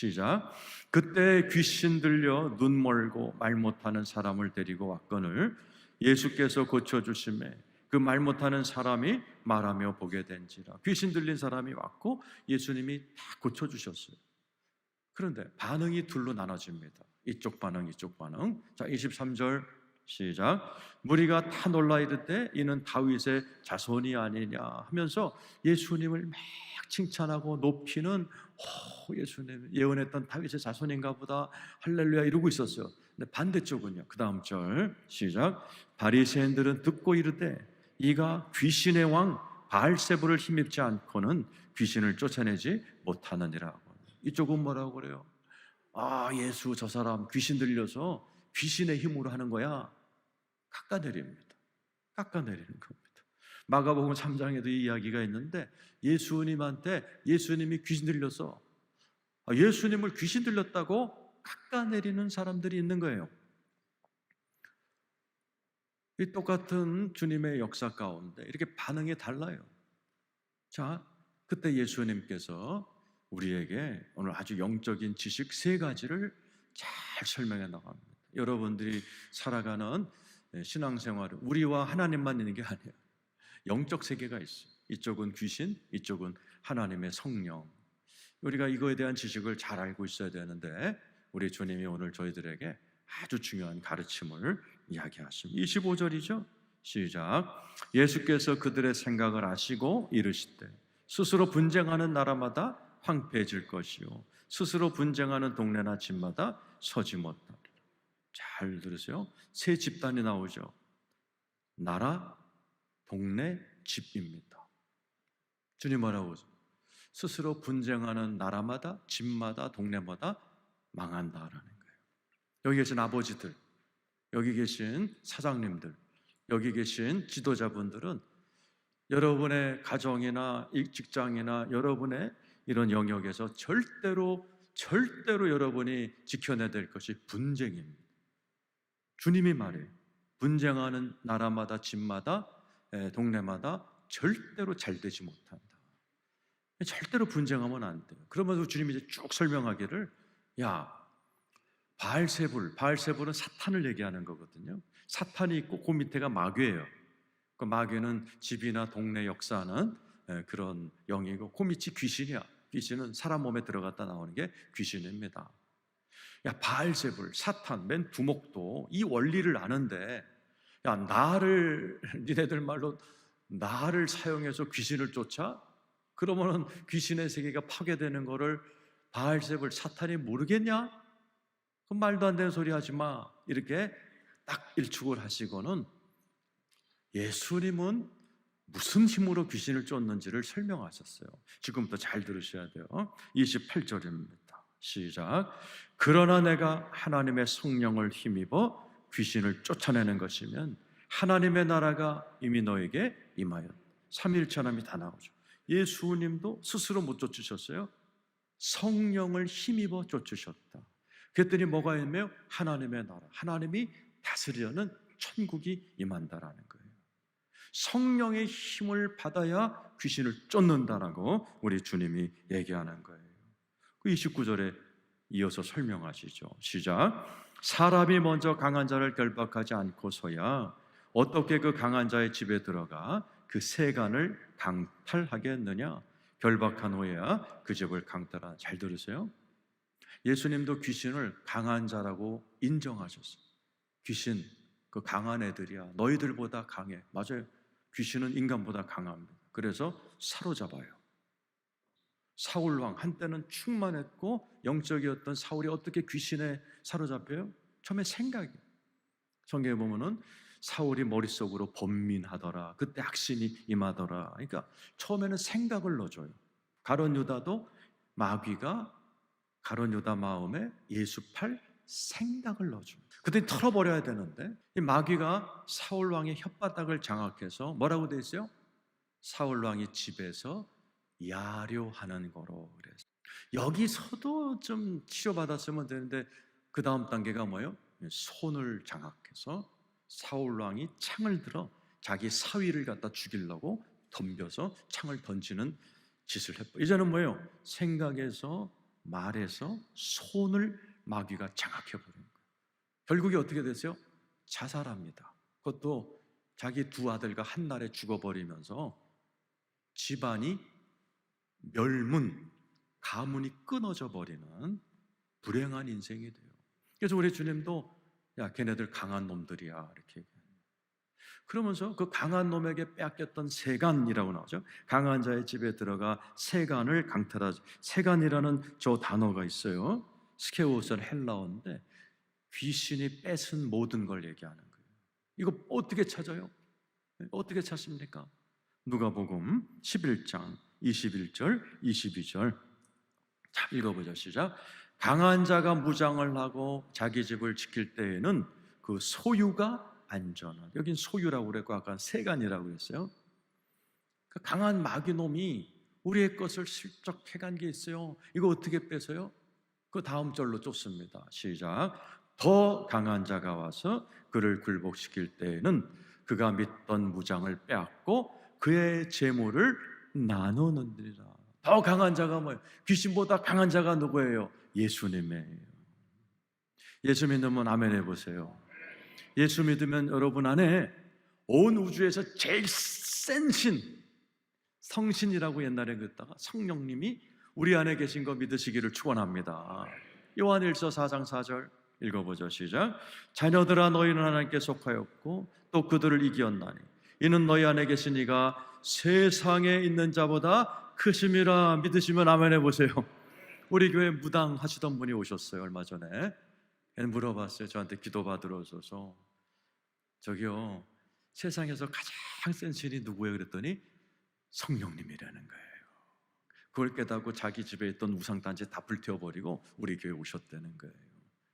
시작. 그때 귀신 들려 눈 멀고 말 못하는 사람을 데리고 왔거늘 예수께서 고쳐주심에 그 말 못하는 사람이 말하며 보게 된지라. 귀신 들린 사람이 왔고 예수님이 다 고쳐주셨어요. 그런데 반응이 둘로 나눠집니다. 이쪽 반응, 이쪽 반응. 자, 23절 시작. 무리가 다 놀라 이르되 이는 다윗의 자손이 아니냐 하면서 예수님을 막 칭찬하고 높이는, 예수님 예언했던 다윗의 자손인가 보다, 할렐루야 이러고 있었어요. 근데 반대쪽은요, 그 다음 절 시작. 바리새인들은 듣고 이르되 이가 귀신의 왕 바알세불을 힘입지 않고는 귀신을 쫓아내지 못하느니라. 이쪽은 뭐라고 그래요? 예수 저 사람 귀신 들려서 귀신의 힘으로 하는 거야. 깎아내립니다. 깎아내리는 겁니다. 마가복음 3장에도 이 이야기가 있는데 예수님한테 예수님이 귀신 들려서 예수님을 귀신 들렸다고 깎아내리는 사람들이 있는 거예요. 이 똑같은 주님의 역사 가운데 이렇게 반응이 달라요. 자, 그때 예수님께서 우리에게 오늘 아주 영적인 지식 세 가지를 잘 설명해 나갑니다. 여러분들이 살아가는 신앙생활은 우리와 하나님만 있는 게 아니에요. 영적 세계가 있어요. 이쪽은 귀신, 이쪽은 하나님의 성령. 우리가 이거에 대한 지식을 잘 알고 있어야 되는데 우리 주님이 오늘 저희들에게 아주 중요한 가르침을 이야기하십니다. 25절이죠. 시작. 예수께서 그들의 생각을 아시고 이르시되 스스로 분쟁하는 나라마다 황폐해질 것이요 스스로 분쟁하는 동네나 집마다 서지 못하리라. 잘 들으세요. 세 집단이 나오죠. 나라, 동네, 집입니다. 주님 뭐라고 하죠? 스스로 분쟁하는 나라마다 집마다 동네마다 망한다라는 거예요. 여기 계신 아버지들, 여기 계신 사장님들, 여기 계신 지도자분들은 여러분의 가정이나 직장이나 여러분의 이런 영역에서 절대로 여러분이 지켜내야 될 것이 분쟁입니다. 주님이 말해요. 분쟁하는 나라마다 집마다 동네마다 절대로 잘 되지 못한다. 절대로 분쟁하면 안 돼요. 그러면서 주님이 이제 쭉 설명하기를, 바알세불은 사탄을 얘기하는 거거든요. 사탄이 있고 그 밑에가 마귀예요. 그 마귀는 집이나 동네 역사하는 그런 영이고 그 밑이 귀신이야. 귀신은 사람 몸에 들어갔다 나오는 게 귀신입니다. 바알세불, 사탄, 맨 두목도 이 원리를 아는데 니네들 말로 나를 사용해서 귀신을 쫓아? 그러면은 귀신의 세계가 파괴되는 거를 바알세불, 사탄이 모르겠냐? 그럼 말도 안 되는 소리 하지 마. 이렇게 딱 일축을 하시고는 예수님은 무슨 힘으로 귀신을 쫓는지를 설명하셨어요. 지금부터 잘 들으셔야 돼요. 28절입니다. 시작. 그러나 내가 하나님의 성령을 힘입어 귀신을 쫓아내는 것이면 하나님의 나라가 이미 너에게 임하였다. 삼위일체함이 다 나오죠. 예수님도 스스로 못 쫓으셨어요. 성령을 힘입어 쫓으셨다. 그랬더니 뭐가 있냐면 하나님의 나라, 하나님이 다스리려는 천국이 임한다라는 거예요. 성령의 힘을 받아야 귀신을 쫓는다라고 우리 주님이 얘기하는 거예요. 그 29절에 이어서 설명하시죠. 시작. 사람이 먼저 강한 자를 결박하지 않고서야 어떻게 그 강한 자의 집에 들어가 그 세간을 강탈하겠느냐? 결박한 후에야 그 집을 강탈하라. 잘 들으세요. 예수님도 귀신을 강한 자라고 인정하셨어요. 귀신, 그 강한 애들이야. 너희들보다 강해. 맞아요. 귀신은 인간보다 강합니다. 그래서 사로잡아요. 사울왕, 한때는 충만했고 영적이었던 사울이 어떻게 귀신에 사로잡혀요? 처음에 생각이. 성경에 보면은 사울이 머릿속으로 번민하더라. 그때 악신이 임하더라. 그러니까 처음에는 생각을 넣어줘요. 가룟 유다도 마귀가 가룟 유다 마음에 예수 팔 생각을 넣어줘요. 그때 털어버려야 되는데 이 마귀가 사울 왕의 혓바닥을 장악해서 뭐라고 돼 있어요? 사울 왕이 집에서 야료하는 거로. 그래서 여기서도 좀 치료받았으면 되는데 그 다음 단계가 뭐예요? 손을 장악해서 사울 왕이 창을 들어 자기 사위를 갖다 죽이려고 덤벼서 창을 던지는 짓을 했고, 이제는 뭐예요? 생각에서 말에서 손을 마귀가 장악해버린 거예요. 결국에 어떻게 됐어요? 자살합니다. 그것도 자기 두 아들과 한 날에 죽어버리면서 집안이 멸문, 가문이 끊어져 버리는 불행한 인생이 돼요. 그래서 우리 주님도 야, 걔네들 강한 놈들이야 이렇게 얘기해요. 그러면서 그 강한 놈에게 빼앗겼던 세간이라고 나오죠. 강한 자의 집에 들어가 세간을 강탈하죠. 세간이라는 저 단어가 있어요. 스케우스는 헬라어인데 귀신이 뺏은 모든 걸 얘기하는 거예요. 이거 어떻게 찾아요? 어떻게 찾습니까? 누가복음 11장 21절 22절 자, 읽어보죠. 시작. 강한 자가 무장을 하고 자기 집을 지킬 때에는 그 소유가 안전한, 여긴 소유라고 그랬고 아까 세간이라고 했어요. 그 강한 마귀놈이 우리의 것을 슬쩍 해간 게 있어요. 이거 어떻게 뺏어요? 그 다음 절로 쫓습니다. 시작. 더 강한 자가 와서 그를 굴복시킬 때에는 그가 믿던 무장을 빼앗고 그의 재물을 나누느니라. 더 강한 자가 뭐예요? 귀신보다 강한 자가 누구예요? 예수님이에요. 예수 믿으면 아멘 해보세요. 예수 믿으면 여러분 안에 온 우주에서 제일 센 신, 성신이라고 옛날에 그랬다가 성령님이 우리 안에 계신 거 믿으시기를 축원합니다. 요한일서 4장 4절 읽어보죠. 시작. 자녀들아 너희는 하나님께 속하였고 또 그들을 이기었나니 이는 너희 안에 계신 이가 세상에 있는 자보다 크심이라. 믿으시면 아멘 해보세요. 우리 교회 무당 하시던 분이 오셨어요. 얼마 전에 물어봤어요. 저한테 기도받으러 오셔서 저기요 세상에서 가장 센 신이 누구예요? 그랬더니 성령님이라는 거예요. 그걸 깨닫고 자기 집에 있던 우상단지 다 불태워버리고 우리 교회에 오셨다는 거예요.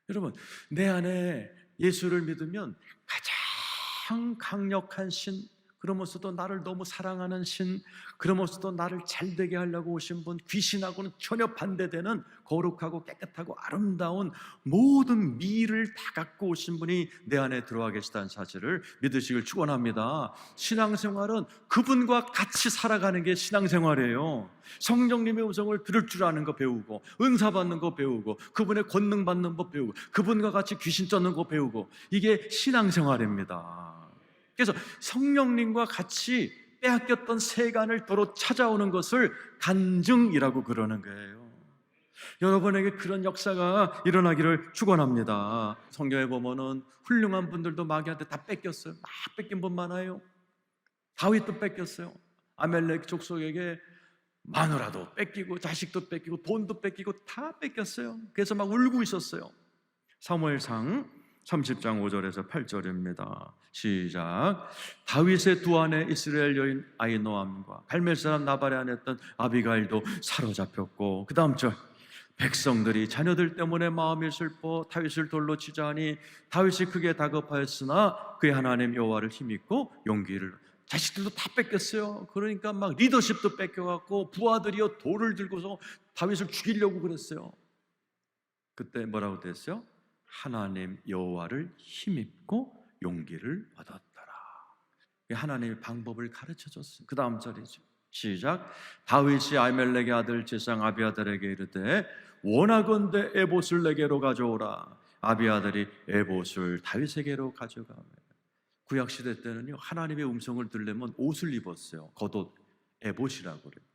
여러분 내 안에 예수를 믿으면 가장 강력한 신, 그러면서도 나를 너무 사랑하는 신, 그러면서도 나를 잘되게 하려고 오신 분, 귀신하고는 전혀 반대되는 거룩하고 깨끗하고 아름다운 모든 미를 다 갖고 오신 분이 내 안에 들어와 계시다는 사실을 믿으시길 축원합니다. 신앙생활은 그분과 같이 살아가는 게 신앙생활이에요. 성령님의 음성을 들을 줄 아는 거 배우고, 은사 받는 거 배우고, 그분의 권능 받는 법 배우고, 그분과 같이 귀신 쫓는 거 배우고, 이게 신앙생활입니다. 그래서 성령님과 같이 빼앗겼던 세간을 도로 찾아오는 것을 간증이라고 그러는 거예요. 여러분에게 그런 역사가 일어나기를 축원합니다. 성경에 보면은 훌륭한 분들도 마귀한테 다 뺏겼어요. 막 뺏긴 분 많아요. 다윗도 뺏겼어요. 아멜렉 족속에게 마누라도 뺏기고 자식도 뺏기고 돈도 뺏기고 다 뺏겼어요. 그래서 막 울고 있었어요. 사무엘상 30장 5절에서 8절입니다. 시작. 다윗의 두 아내 이스라엘 여인 아히노암과 갈멜 사람 나발의 아내였던 아비가일도 사로잡혔고, 그 다음 절. 백성들이 자녀들 때문에 마음이 슬퍼 다윗을 돌로 치자 하니 다윗이 크게 다급하였으나 그의 하나님 여호와를 힘입고 용기를. 자식들도 다 뺏겼어요. 그러니까 막 리더십도 뺏겨갖고 부하들이요 돌을 들고서 다윗을 죽이려고 그랬어요. 그때 뭐라고 됐어요? 하나님 여호와를 힘입고 용기를 얻었더라. 하나님의 방법을 가르쳐줬어요. 그 다음 절이죠. 시작. 다윗이 아히멜렉의 아들 제상 아비아달에게 이르되 원하건대 에봇을 내게로 가져오라. 아비아달이 에봇을 다윗에게로 가져가며. 구약시대 때는요 하나님의 음성을 들으려면 옷을 입었어요. 겉옷 에봇이라고 그래요.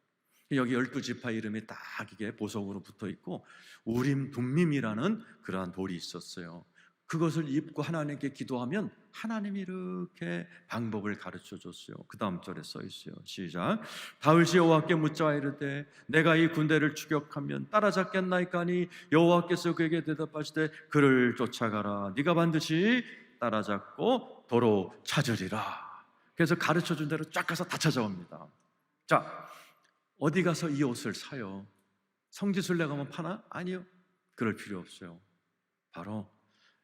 여기 12지파 이름이 딱 이게 보석으로 붙어 있고 우림 둠밈이라는 그러한 돌이 있었어요. 그것을 입고 하나님께 기도하면 하나님이 이렇게 방법을 가르쳐 줬어요. 그 다음 절에 써 있어요. 시작. 다윗이 여호와께 묻자 이르되 내가 이 군대를 추격하면 따라잡겠나이까니 여호와께서 그에게 대답하시되 그를 쫓아가라. 네가 반드시 따라잡고 도로 찾으리라. 그래서 가르쳐 준 대로 쫙 가서 다 찾아옵니다. 자, 어디 가서 이 옷을 사요? 성지순례 가면 파나? 아니요. 그럴 필요 없어요. 바로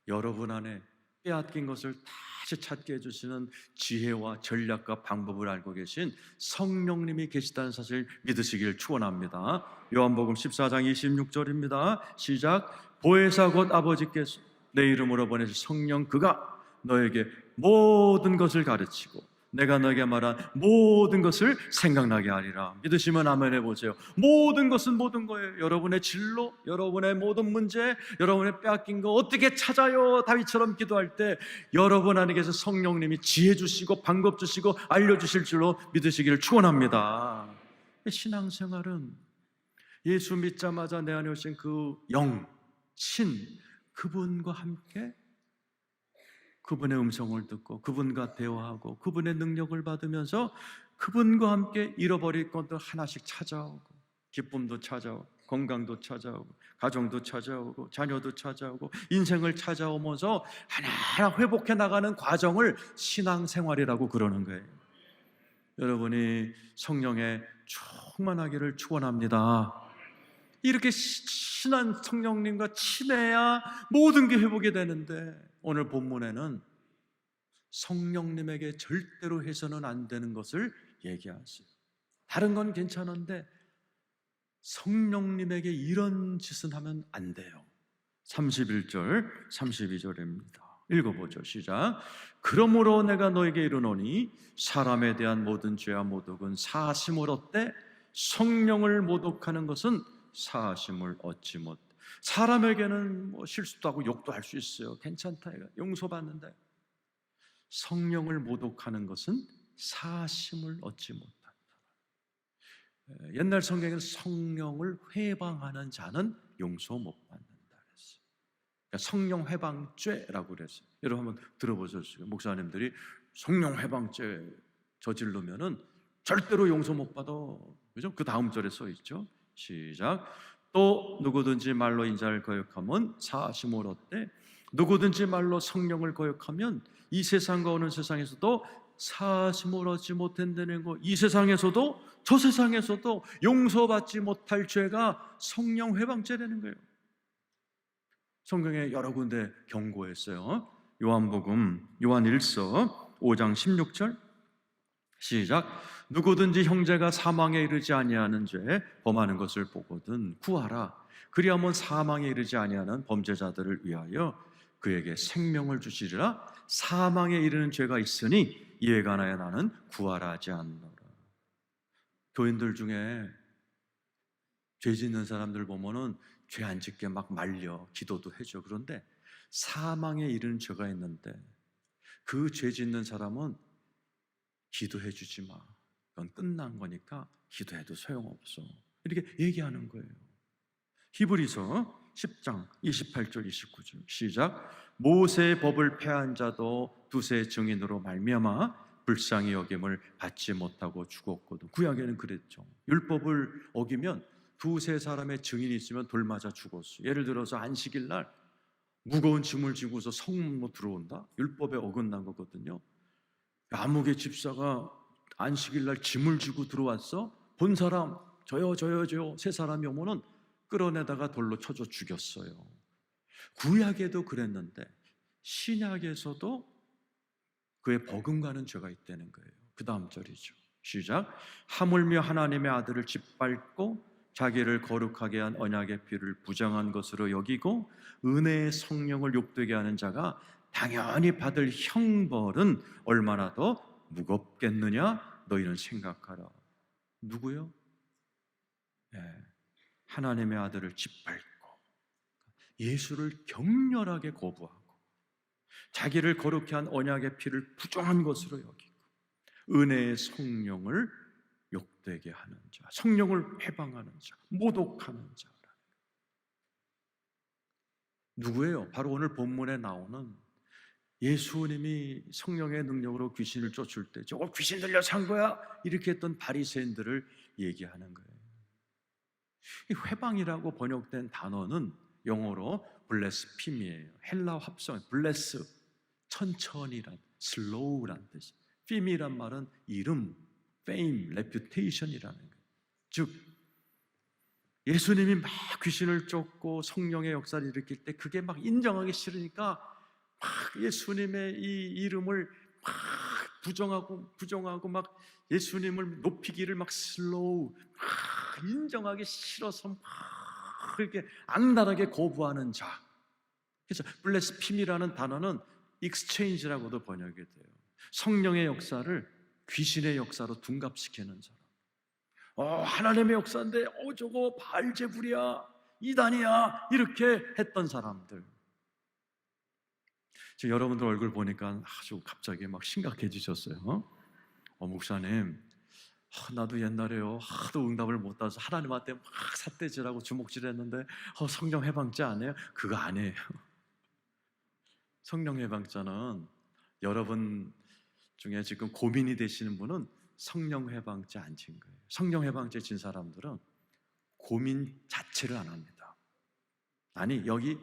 여러분 안에 빼앗긴 것을 다시 찾게 해주시는 지혜와 전략과 방법을 알고 계신 성령님이 계시다는 사실 믿으시길 축원합니다. 요한복음 14장 26절입니다. 시작. 보혜사 곧 아버지께서 내 이름으로 보내실 성령 그가 너에게 모든 것을 가르치고 내가 너에게 말한 모든 것을 생각나게 하리라. 믿으시면 아멘 해보세요. 모든 것은 모든 거예요. 여러분의 진로, 여러분의 모든 문제, 여러분의 빼앗긴 거 어떻게 찾아요? 다윗처럼 기도할 때 여러분 안에서 성령님이 지혜 주시고 방법 주시고 알려주실 줄로 믿으시기를 축원합니다. 신앙생활은 예수 믿자마자 내 안에 오신 그 영, 신, 그분과 함께 그분의 음성을 듣고 그분과 대화하고 그분의 능력을 받으면서 그분과 함께 잃어버릴 것들 하나씩 찾아오고, 기쁨도 찾아오고 건강도 찾아오고 가정도 찾아오고 자녀도 찾아오고 인생을 찾아오면서 하나하나 회복해 나가는 과정을 신앙생활이라고 그러는 거예요. 여러분이 성령에 충만하기를 축원합니다. 이렇게 친한 성령님과 친해야 모든 게 회복이 되는데, 오늘 본문에는 성령님에게 절대로 해서는 안 되는 것을 얘기하세요. 다른 건 괜찮은데 성령님에게 이런 짓은 하면 안 돼요. 31절 32절입니다 읽어보죠. 시작. 그러므로 내가 너에게 이르노니 사람에 대한 모든 죄와 모독은 사하심을 얻되 성령을 모독하는 것은 사하심을 얻지 못. 사람에게는 뭐 실수도 하고 욕도 할 수 있어요. 괜찮다, 용서받는다. 성령을 모독하는 것은 사하심을 얻지 못한다. 옛날 성경에는 성령을 회방하는 자는 용서 못 받는다 그랬어요. 그러니까 성령 회방죄라고 그랬어요. 여러분 한번 들어보세요. 목사님들이 성령 회방죄 저지르면은 절대로 용서 못 받아. 그죠? 그 다음 절에 써 있죠. 시작. 또 누구든지 말로 인자를 거역하면 사하심을 얻되 누구든지 말로 성령을 거역하면 이 세상과 오는 세상에서도 사하심을 얻지 못한다는 거. 이 세상에서도 저 세상에서도 용서받지 못할 죄가 성령 회방죄라는 거예요. 성경에 여러 군데 경고했어요. 요한복음 요한 1서 5장 16절 시작. 누구든지 형제가 사망에 이르지 아니하는 죄 범하는 것을 보거든 구하라. 그리하면 사망에 이르지 아니하는 범죄자들을 위하여 그에게 생명을 주시리라. 사망에 이르는 죄가 있으니 이에 관하여 나는 구하라 하지 않노라. 교인들 중에 죄 짓는 사람들 보면은 죄 안 짓게 막 말려 기도도 해줘. 그런데 사망에 이르는 죄가 있는데 그 죄 짓는 사람은 기도해 주지 마. 그건 끝난 거니까 기도해도 소용없어. 이렇게 얘기하는 거예요. 히브리서 10장 28절 29절 시작. 모세의 법을 폐한 자도 두세 증인으로 말미암아 불쌍히 여김을 받지 못하고 죽었거든. 구약에는 그랬죠. 율법을 어기면 두세 사람의 증인이 있으면 돌 맞아 죽었어. 예를 들어서 안식일 날 무거운 짐을 지고서 성문으로 들어온다. 율법에 어긋난 거거든요. 아무개 집사가 안식일 날 짐을 지고 들어왔어. 본 사람 저요 세 사람이 오면은 끌어내다가 돌로 쳐줘 죽였어요. 구약에도 그랬는데 신약에서도 그의 버금가는 죄가 있다는 거예요. 그 다음 절이죠. 시작. 하물며 하나님의 아들을 짓밟고 자기를 거룩하게 한 언약의 피를 부정한 것으로 여기고 은혜의 성령을 욕되게 하는 자가 당연히 받을 형벌은 얼마나 더 무겁겠느냐 너희는 생각하라. 누구요? 네, 하나님의 아들을 짓밟고 예수를 격렬하게 거부하고 자기를 거룩히 한 언약의 피를 부정한 것으로 여기고 은혜의 성령을 욕되게 하는 자, 성령을 회방하는 자, 모독하는 자. 누구예요? 바로 오늘 본문에 나오는 예수님이 성령의 능력으로 귀신을 쫓을 때 저거 귀신 들려서 한 거야? 이렇게 했던 바리새인들을 얘기하는 거예요. 이 회방이라고 번역된 단어는 영어로 블레스핌이에요. 헬라어 합성 블레스, 천천히란, 슬로우란 뜻이. 핌이란 말은 이름, fame, reputation이라는 거예요. 즉 예수님이 막 귀신을 쫓고 성령의 역사를 일으킬 때 그게 막 인정하기 싫으니까 막 예수님의 이 이름을 막 부정하고 막 예수님을 높이기를 막 슬로우 막 인정하기 싫어서 막 이렇게 악랄하게 거부하는 자. 그래서 블레스핌이라는 단어는 exchange라고도 번역이 돼요. 성령의 역사를 귀신의 역사로 둔갑시키는 사람. 하나님의 역사인데 저거 바알제불이야, 이단이야, 이렇게 했던 사람들. 지금 여러분들 얼굴 보니까 아주 갑자기 막 심각해지셨어요. 목사님, 나도 옛날에요 하도 응답을 못 받아서 하나님한테 막 삿대질하고 주먹질했는데 성령 해방자 아니에요? 그거 아니에요. 성령 해방자는 여러분 중에 지금 고민이 되시는 분은 성령 해방자 안 진 거예요. 성령 해방자 진 사람들은 고민 자체를 안 합니다. 아니, 여기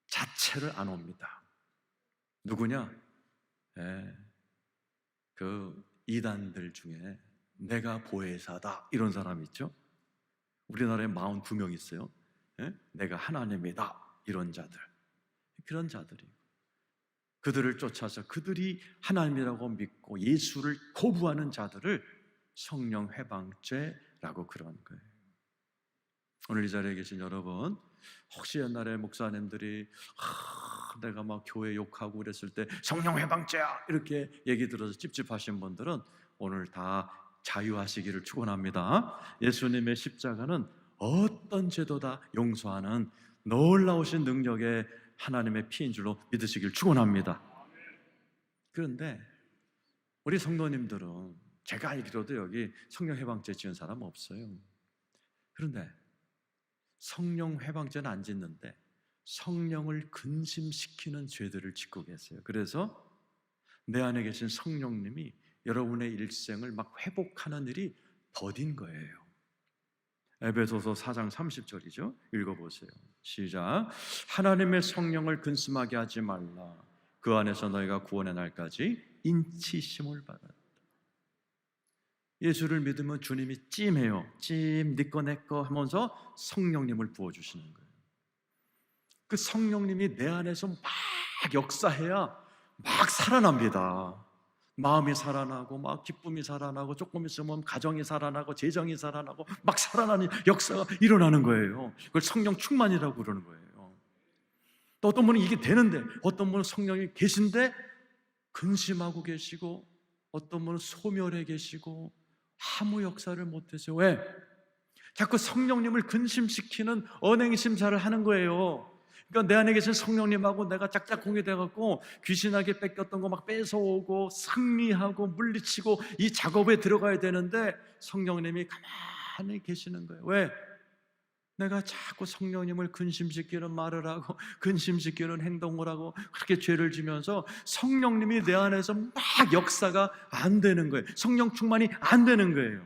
자체를 안 옵니다. 누구냐? 그 이단들 중에 내가 보혜사다 이런 사람 있죠? 우리나라에 42명 있어요. 내가 하나님이다 이런 자들. 그런 자들이 그들을 쫓아서 그들이 하나님이라고 믿고 예수를 거부하는 자들을 성령 해방죄라고 그러는 거예요. 오늘 이 자리에 계신 여러분, 혹시 옛날에 목사님들이 내가 막 교회 욕하고 그랬을 때 성령 해방죄야 이렇게 얘기 들어서 찝찝하신 분들은 오늘 다 자유하시기를 축원합니다. 예수님의 십자가는 어떤 죄도 다 용서하는 놀라우신 능력의 하나님의 피인 줄로 믿으시길 축원합니다. 그런데 우리 성도님들은 제가 알기로도 여기 성령 해방죄 지은 사람 없어요. 그런데 성령 해방죄는 안 짓는데 성령을 근심시키는 죄들을 짓고 계세요. 그래서 내 안에 계신 성령님이 여러분의 일생을 막 회복하는 일이 더딘 거예요. 에베소서 4장 30절이죠. 읽어보세요. 시작. 하나님의 성령을 근심하게 하지 말라. 그 안에서 너희가 구원의 날까지 인치심을 받았다. 예수를 믿으면 주님이 찜해요. 찜, 네 거 내 거 하면서 성령님을 부어주시는 거예요. 그 성령님이 내 안에서 막 역사해야 막 살아납니다. 마음이 살아나고 막 기쁨이 살아나고 조금 있으면 가정이 살아나고 재정이 살아나고 막 살아나는 역사가 일어나는 거예요. 그걸 성령 충만이라고 그러는 거예요. 또 어떤 분은 이게 되는데 어떤 분은 성령이 계신데 근심하고 계시고 어떤 분은 소멸해 계시고 아무 역사를 못해서 왜? 자꾸 성령님을 근심시키는 언행심사를 하는 거예요. 그러니까 내 안에 계신 성령님하고 내가 짝짝꿍이 돼갖고 귀신에게 뺏겼던 거 막 뺏어오고 승리하고 물리치고 이 작업에 들어가야 되는데 성령님이 가만히 계시는 거예요. 왜? 내가 자꾸 성령님을 근심시키는 말을 하고 근심시키는 행동을 하고 그렇게 죄를 지면서 성령님이 내 안에서 막 역사가 안 되는 거예요. 성령 충만이 안 되는 거예요.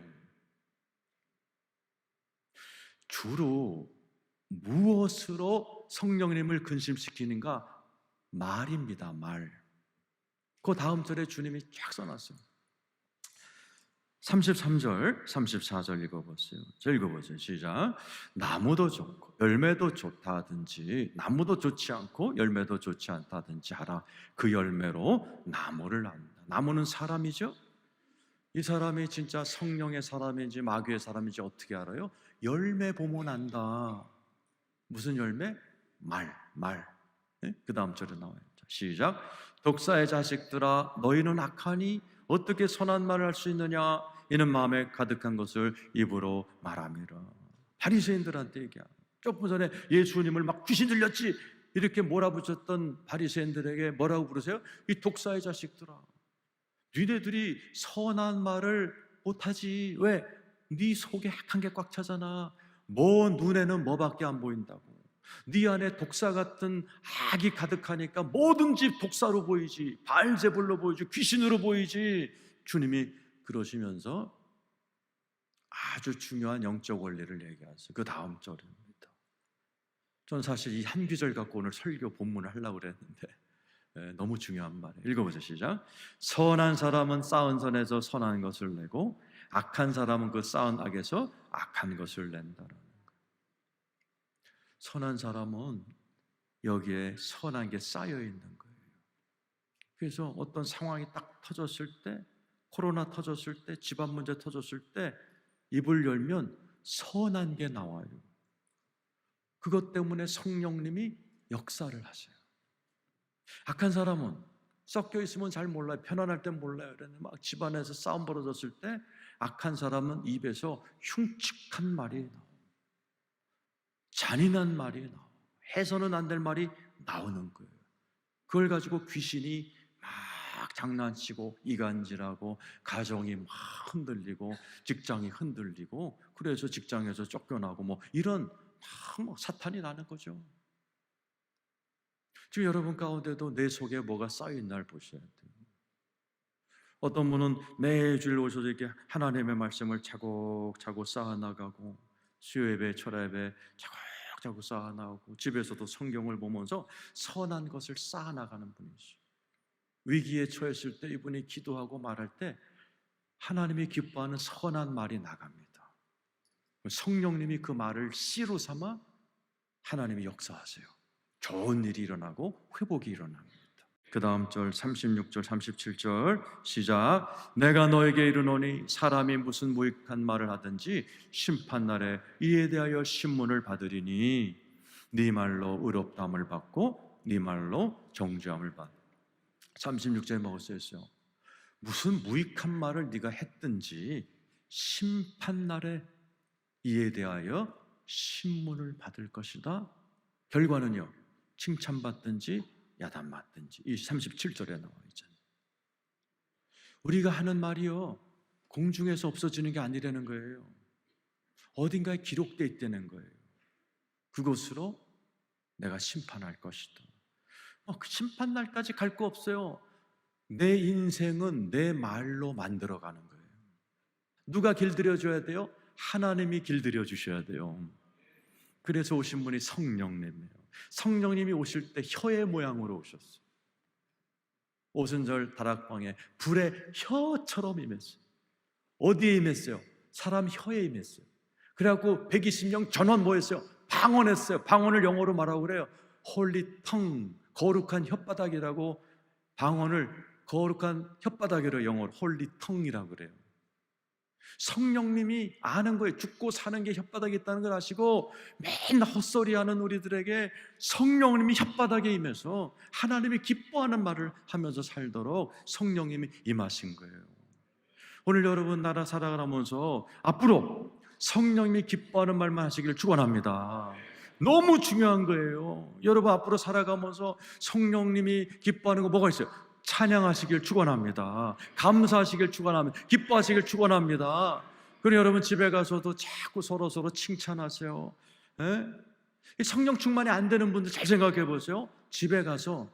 주로 무엇으로 성령님을 근심시키는가? 말입니다. 말. 그 다음 절에 주님이 쫙 써놨어요. 33절, 34절 읽어보세요. 저 읽어보세요. 시작. 나무도 좋고 열매도 좋다든지 나무도 좋지 않고 열매도 좋지 않다든지 하라. 그 열매로 나무를 안다. 나무는 사람이죠. 이 사람이 진짜 성령의 사람인지 마귀의 사람인지 어떻게 알아요? 열매 보면 안다. 무슨 열매? 말. 그 다음 절에 나와요. 시작. 독사의 자식들아 너희는 악하니 어떻게 선한 말을 할 수 있느냐? 이는 마음에 가득한 것을 입으로 말함이라. 바리새인들한테 얘기하고 조금 전에 예수님을 막 귀신 들렸지 이렇게 몰아붙였던 바리새인들에게 뭐라고 부르세요? 이 독사의 자식들아, 니네들이 선한 말을 못하지. 왜? 네 속에 악한 게 꽉 차잖아. 뭐 눈에는 뭐밖에 안 보인다고. 네 안에 독사 같은 악이 가득하니까 뭐든지 독사로 보이지, 바알제불로 보이지, 귀신으로 보이지. 주님이 그러시면서 아주 중요한 영적 원리를 얘기하세요. 그 다음 절입니다. 전 사실 이 한 구절 갖고 오늘 설교 본문을 하려고 그랬는데 너무 중요한 말이에요. 읽어보세요. 시작. 선한 사람은 쌓은 선에서 선한 것을 내고 악한 사람은 그 쌓은 악에서 악한 것을 낸다라는 거예요. 선한 사람은 여기에 선한 게 쌓여 있는 거예요. 그래서 어떤 상황이 딱 터졌을 때, 코로나 터졌을 때, 집안 문제 터졌을 때 입을 열면 선한 게 나와요. 그것 때문에 성령님이 역사를 하세요. 악한 사람은 섞여 있으면 잘 몰라요. 편안할 땐 몰라요. 그런데 막 집안에서 싸움 벌어졌을 때 악한 사람은 입에서 흉측한 말이 나와요. 잔인한 말이 나와요. 해서는 안 될 말이 나오는 거예요. 그걸 가지고 귀신이 막 장난치고 이간질하고 가정이 막 흔들리고 직장이 흔들리고 그래서 직장에서 쫓겨나고 뭐 이런 막 사탄이 나는 거죠. 지금 여러분 가운데도 내 속에 뭐가 쌓여있나를 보셔야 돼요. 어떤 분은 매주일 오셔서 이렇게 하나님의 말씀을 차곡차곡 쌓아나가고 수요예배, 철야예배 차곡차곡 쌓아나가고 집에서도 성경을 보면서 선한 것을 쌓아나가는 분이시죠. 위기에 처했을 때 이분이 기도하고 말할 때 하나님이 기뻐하는 선한 말이 나갑니다. 성령님이 그 말을 씨로 삼아 하나님이 역사하세요. 좋은 일이 일어나고 회복이 일어납니다. 그 다음 절 36절 37절 시작. 내가 너에게 이르노니 사람이 무슨 무익한 말을 하든지 심판날에 이에 대하여 신문을 받으리니 네 말로 의롭다함을 받고 네 말로 정죄함을 받. 36절에 뭐가 쓰였어요? 무슨 무익한 말을 네가 했든지 심판날에 이에 대하여 신문을 받을 것이다. 결과는요, 칭찬받든지 야단맞든지. 이 37절에 나와 있잖아요. 우리가 하는 말이요, 공중에서 없어지는 게 아니라는 거예요. 어딘가에 기록되어 있다는 거예요. 그곳으로 내가 심판할 것이다. 그 심판날까지 갈 거 없어요. 내 인생은 내 말로 만들어가는 거예요. 누가 길들여줘야 돼요? 하나님이 길들여 주셔야 돼요. 그래서 오신 분이 성령님이에요. 성령님이 오실 때 혀의 모양으로 오셨어요. 오순절 다락방에 불의 혀처럼 임했어요. 어디에 임했어요? 사람 혀에 임했어요. 그래갖고 120명 전원 모였어요. 방언했어요. 방언을 영어로 말하고 그래요. 홀리 텅, 거룩한 혓바닥이라고. 방언을 거룩한 혓바닥이라고 영어로 홀리 텅이라고 그래요. 성령님이 아는 거예요. 죽고 사는 게 혓바닥에 있다는 걸 아시고 맨날 헛소리하는 우리들에게 성령님이 혓바닥에 임해서 하나님이 기뻐하는 말을 하면서 살도록 성령님이 임하신 거예요. 오늘 여러분 나라 살아가면서 앞으로 성령님이 기뻐하는 말만 하시기를 축원합니다. 너무 중요한 거예요. 여러분 앞으로 살아가면서 성령님이 기뻐하는 거 뭐가 있어요? 찬양하시길 축원합니다. 감사하시길 축원합니다. 기뻐하시길 축원합니다. 그리고 여러분 집에 가서도 자꾸 서로 칭찬하세요. 성령 충만이 안 되는 분들 잘 생각해 보세요. 집에 가서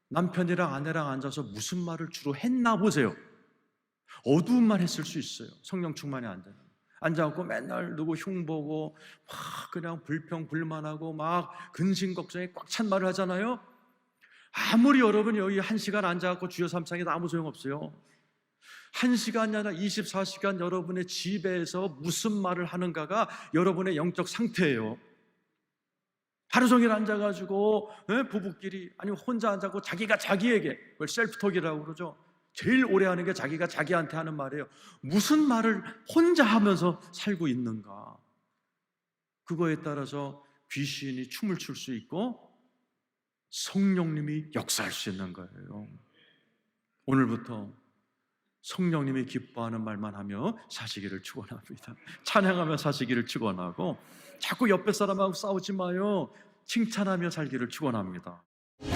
남편이랑 아내랑 앉아서 무슨 말을 주로 했나 보세요. 어두운 말 했을 수 있어요. 성령 충만이 안 되는. 앉아갖고 맨날 누구 흉보고 막 그냥 불평불만하고 막 근심걱정에 꽉 찬 말을 하잖아요. 아무리 여러분이 여기 1시간 앉아갖고 주여 삼창해도 아무 소용없어요. 1시간이 아니라 24시간 여러분의 집에서 무슨 말을 하는가가 여러분의 영적 상태예요. 하루 종일 앉아가지고 부부끼리 아니면 혼자 앉아갖고 자기가 자기에게, 그걸 셀프톡이라고 그러죠. 제일 오래 하는 게 자기가 자기한테 하는 말이에요. 무슨 말을 혼자 하면서 살고 있는가. 그거에 따라서 귀신이 춤을 출 수 있고 성령님이 역사할 수 있는 거예요. 오늘부터 성령님이 기뻐하는 말만 하며 사시기를 축원합니다. 찬양하며 사시기를 축원하고 자꾸 옆에 사람하고 싸우지 마요. 칭찬하며 살기를 축원합니다.